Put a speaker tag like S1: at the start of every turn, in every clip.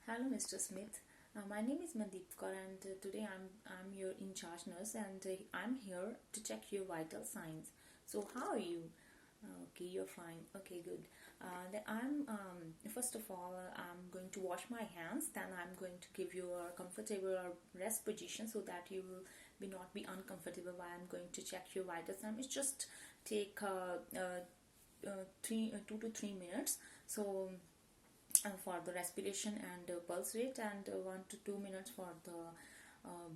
S1: Hello, Mr. Smith. My name is Mandeep Kaur, and today I'm your in charge nurse, and I'm here to check your vital signs. So, how are you? Okay, you're fine. Okay, good. Then I'm first of all I'm going to wash my hands. Then I'm going to give you a comfortable or rest position so that you will not be uncomfortable while I'm going to check your vital signs. It just take 2 to 3 minutes. So for the respiration and pulse rate, and 1 to 2 minutes for the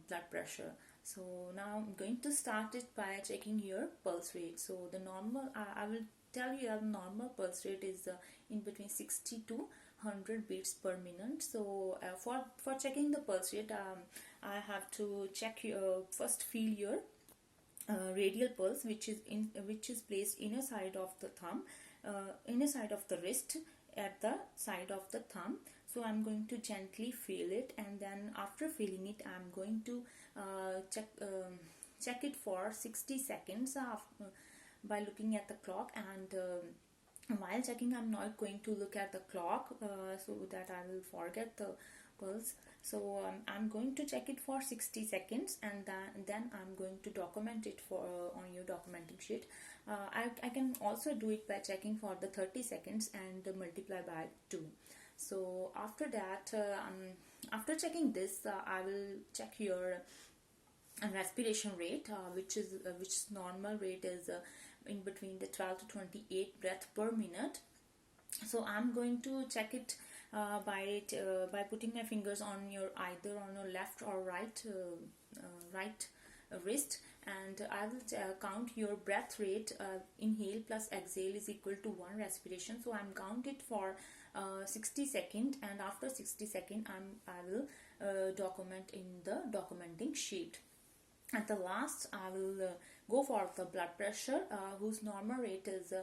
S1: blood pressure. So now I'm going to start it by checking your pulse rate. So the normal, I will tell you, the normal pulse rate is in between 60 to 100 beats per minute. So for checking the pulse rate, I have to check your first, feel your radial pulse, which is placed inner side of the thumb, inner side of the wrist, at the side of the thumb. So I'm going to gently feel it, and then after feeling it, I'm going to check it for 60 seconds by looking at the clock. And while checking, I'm not going to look at the clock so that I will forget the pulse. So I'm going to check it for 60 seconds, and then I'm going to document it for on your documenting sheet. I can also do it by checking for the 30 seconds and multiply by 2. So after that, after checking this, I will check your respiration rate, which normal rate is in between the 12 to 28 breath per minute. So I'm going to check it by putting my fingers on your either on your left or right wrist, and I will count your breath rate. Inhale plus exhale is equal to 1 respiration. So I'm count it for 60 seconds, and after 60 seconds I will document in the documenting sheet. At the last, I will go for the blood pressure, whose normal rate is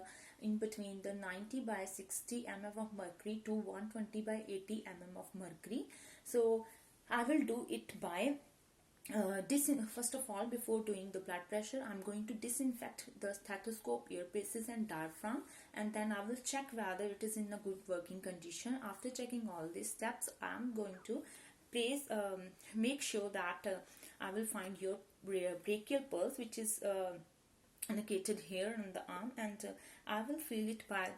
S1: in between the 90 by 60 mm of mercury to 120 by 80 mm of mercury. So I will do it by first of all, before doing the blood pressure, I'm going to disinfect the stethoscope, earpieces and diaphragm, and then I will check whether it is in a good working condition. After checking all these steps, I'm going to make sure that I will find your brachial pulse, which is located here on the arm, and I will feel it by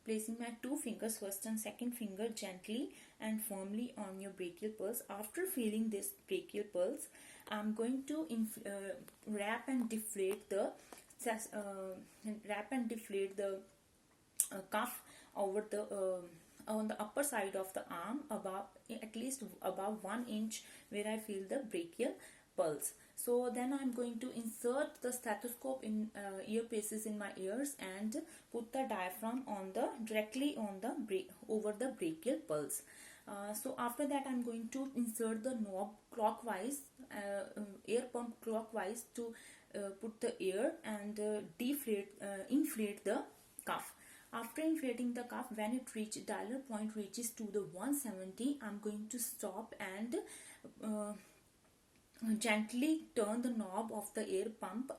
S1: placing my 2 fingers, first and second finger, gently and firmly on your brachial pulse. After feeling this brachial pulse, I'm going to wrap and deflate the cuff over the on the upper side of the arm, above, at least above 1 inch, where I feel the brachial pulse. So then I'm going to insert the stethoscope in earpieces in my ears and put the diaphragm directly on the over the brachial pulse. So after that, I'm going to insert the knob clockwise, air pump clockwise, to put the air and inflate the cuff. After inflating the cuff, when dialer point reaches to the 170, I'm going to stop and gently turn the knob of the air pump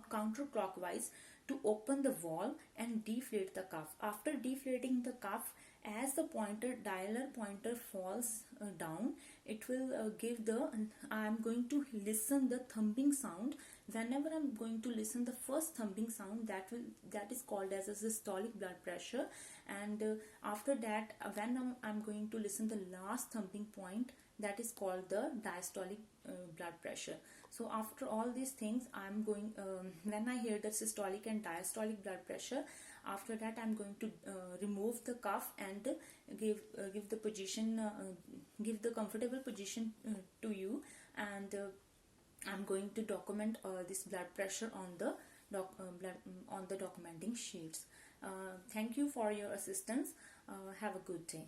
S1: counterclockwise to open the valve and deflate the cuff. After deflating the cuff, as the dialer pointer falls down, it will I'm going to listen the thumping sound. Whenever I'm going to listen the first thumping sound, that is called as a systolic blood pressure, and after that, when I'm going to listen the last thumping point, that is called the diastolic blood pressure. So after all these things, I'm going when I hear the systolic and diastolic blood pressure, after that I'm going to remove the cuff and give the comfortable position to you, and I'm going to document this blood pressure on the documenting sheets. Thank you for your assistance. Have a good day.